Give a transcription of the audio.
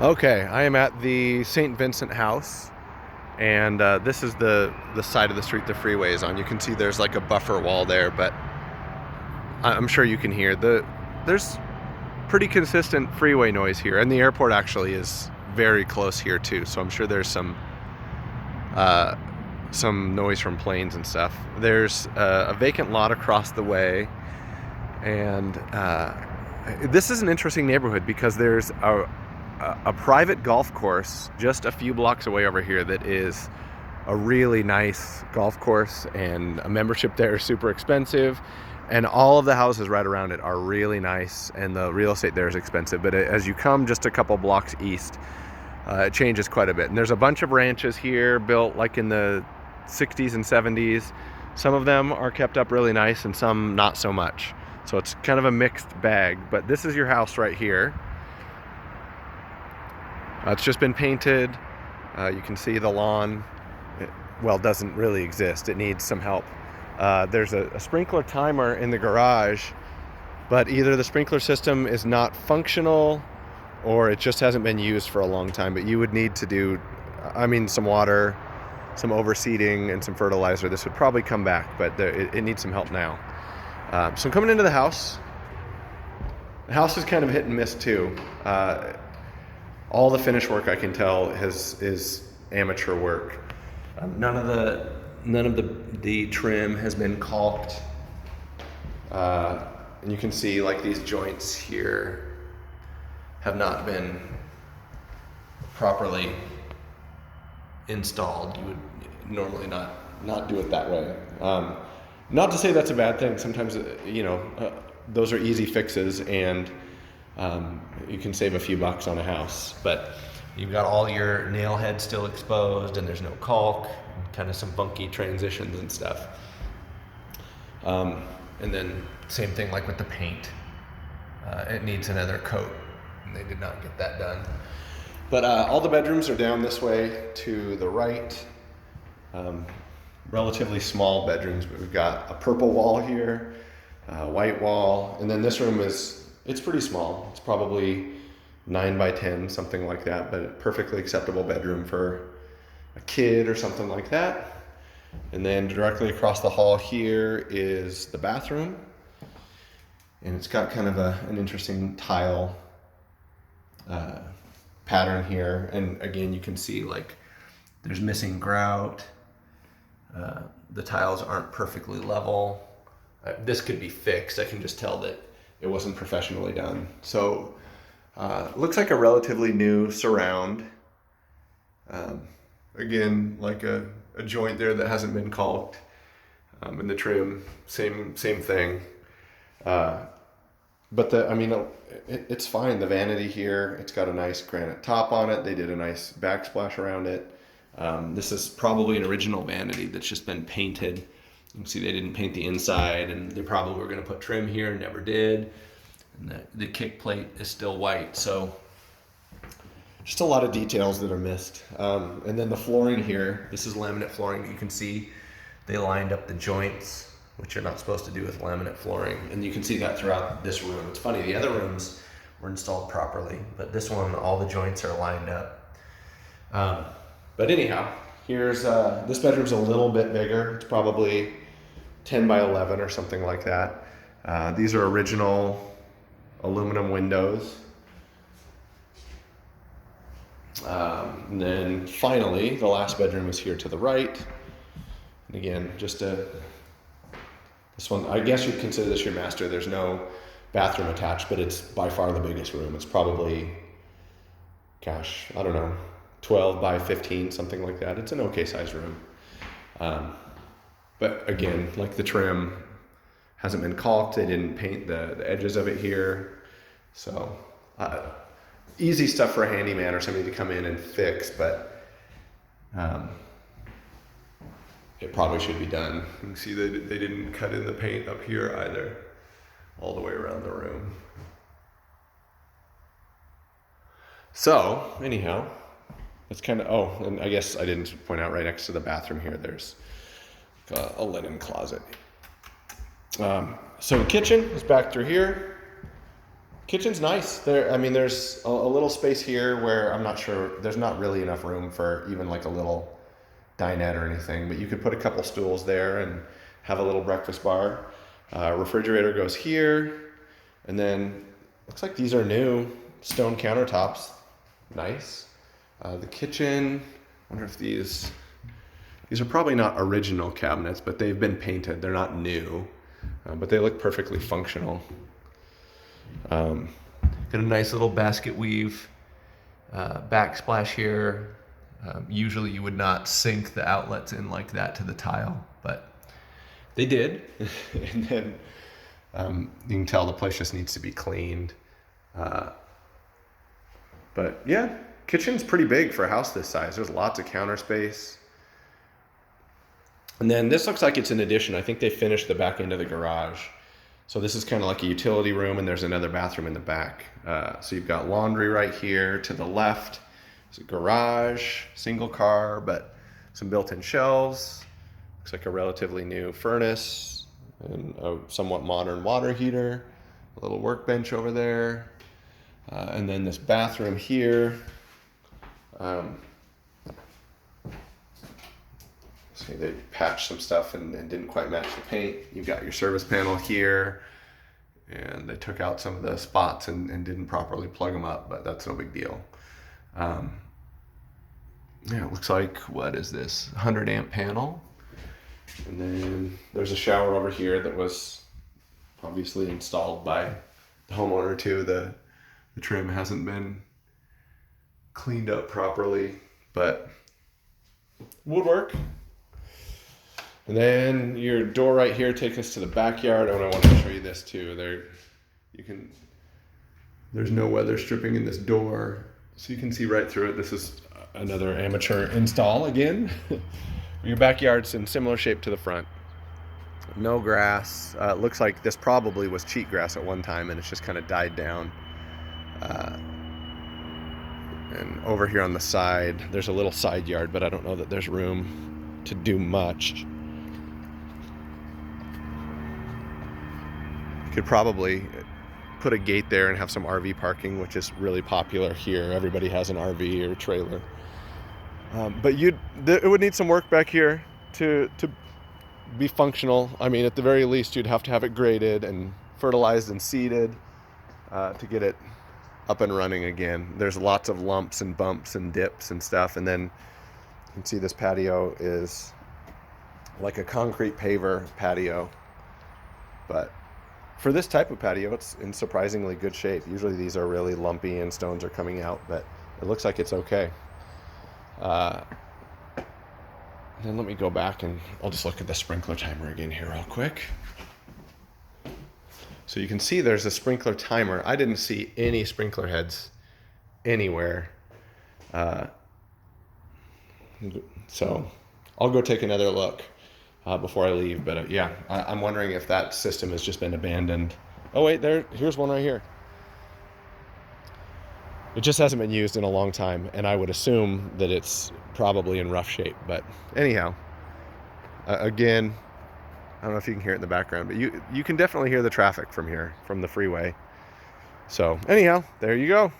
Okay, I am at the St. Vincent House, and this is the side of the street the freeway is on. You can see there's like a buffer wall there, but I'm sure you can hear there's pretty consistent freeway noise here, and the airport actually is very close here too. So I'm sure there's uh, some noise from planes and stuff. There's a vacant lot across the way, and this is an interesting neighborhood because there's a private golf course just a few blocks away over here that is a really nice golf course, and a membership there is super expensive, and all of the houses right around it are really nice, and the real estate there is expensive. But as you come just a couple blocks east, it changes quite a bit. And there's a bunch of ranches here built like in the 60s and 70s. Some of them are kept up really nice and some not so much. So it's kind of a mixed bag. But this is your house right here. It's just been painted. You can see the lawn, doesn't really exist. It needs some help. There's a sprinkler timer in the garage, but either the sprinkler system is not functional or it just hasn't been used for a long time. But you would need to do, some water, some overseeding, and some fertilizer. This would probably come back, but it needs some help now. So I'm coming into the house. The house is kind of hit and miss too. All the finish work I can tell is amateur work. None of the trim has been caulked, and you can see like these joints here have not been properly installed. You would normally not do it that way. Not to say that's a bad thing. Sometimes those are easy fixes, and you can save a few bucks on a house, but you've got all your nail heads still exposed, and there's no caulk, kind of some funky transitions and stuff. And then same thing like with the paint. It needs another coat, and they did not get that done. But all the bedrooms are down this way to the right. Relatively small bedrooms, but we've got a purple wall here, a white wall, and then this room it's pretty small. It's probably 9 by 10, something like that, but a perfectly acceptable bedroom for a kid or something like that. And then directly across the hall here is the bathroom. And it's got kind of an interesting tile pattern here. And again, you can see like there's missing grout. The tiles aren't perfectly level. This could be fixed. I can just tell that it wasn't professionally done. So looks like a relatively new surround. Again, like a joint there that hasn't been caulked. And the trim, same thing. But it's fine. The vanity here, it's got a nice granite top on it. They did a nice backsplash around it. This is probably an original vanity that's just been painted. You can see they didn't paint the inside, and they probably were going to put trim here, never did. And the kick plate is still white, so just a lot of details that are missed. And then the flooring here, this is laminate flooring. You can see they lined up the joints, which you're not supposed to do with laminate flooring. And you can see that throughout this room. It's funny, the other rooms were installed properly, but this one, all the joints are lined up. But anyhow, here's, this bedroom's a little bit bigger. It's probably 10 by 11 or something like that. These are original aluminum windows. And then finally, the last bedroom is here to the right. And again, this one, I guess you'd consider this your master. There's no bathroom attached, but it's by far the biggest room. It's probably, 12 by 15, something like that. It's an okay sized room. But again, like the trim hasn't been caulked. They didn't paint the edges of it here. So easy stuff for a handyman or somebody to come in and fix, but it probably should be done. You can see they didn't cut in the paint up here either, all the way around the room. So anyhow, that's kind of, and I guess I didn't point out right next to the bathroom here, there's a linen closet. So the kitchen is back through here. Kitchen's nice. I mean, there's a little space here where I'm not sure, there's not really enough room for even like a little dinette or anything, but you could put a couple stools there and have a little breakfast bar. Refrigerator goes here, and then looks like these are new stone countertops. Nice. The kitchen, I wonder if these are probably not original cabinets, but they've been painted. They're not new, but they look perfectly functional. Got a nice little basket weave backsplash here. Usually you would not sink the outlets in like that to the tile, but they did. And then you can tell the place just needs to be cleaned. But yeah, kitchen's pretty big for a house this size. There's lots of counter space. And then this looks like it's an addition. I think they finished the back end of the garage. So this is kind of like a utility room, and there's another bathroom in the back. So you've got laundry right here to the left. It's a garage, single car, but some built-in shelves. Looks like a relatively new furnace and a somewhat modern water heater. A little workbench over there. And then this bathroom here. See, they patched some stuff and didn't quite match the paint. You've got your service panel here, and they took out some of the spots and didn't properly plug them up, but that's no big deal. Yeah, it looks like, what is this? 100 amp panel. And then there's a shower over here that was obviously installed by the homeowner too. The trim hasn't been cleaned up properly, but woodwork. And then your door right here takes us to the backyard. Oh, and I want to show you this too. There's no weather stripping in this door, so you can see right through it. This is another amateur install again. Your backyard's in similar shape to the front. No grass. It looks like this probably was cheatgrass at one time, and it's just kind of died down. And over here on the side, there's a little side yard, but I don't know that there's room to do much. Could probably put a gate there and have some RV parking, which is really popular here. Everybody has an RV or trailer. But it would need some work back here to be functional. I mean, at the very least, you'd have to have it graded and fertilized and seeded to get it up and running again. There's lots of lumps and bumps and dips and stuff. And then you can see this patio is like a concrete paver patio. But for this type of patio, it's in surprisingly good shape. Usually these are really lumpy and stones are coming out, but it looks like it's okay. Then let me go back and I'll just look at the sprinkler timer again here real quick. So you can see there's a sprinkler timer. I didn't see any sprinkler heads anywhere. So I'll go take another look before I leave. But yeah, I'm wondering if that system has just been abandoned. Oh wait, here's one right here. It just hasn't been used in a long time, and I would assume that it's probably in rough shape. But anyhow, again, I don't know if you can hear it in the background, but you can definitely hear the traffic from here, from the freeway. So anyhow, there you go.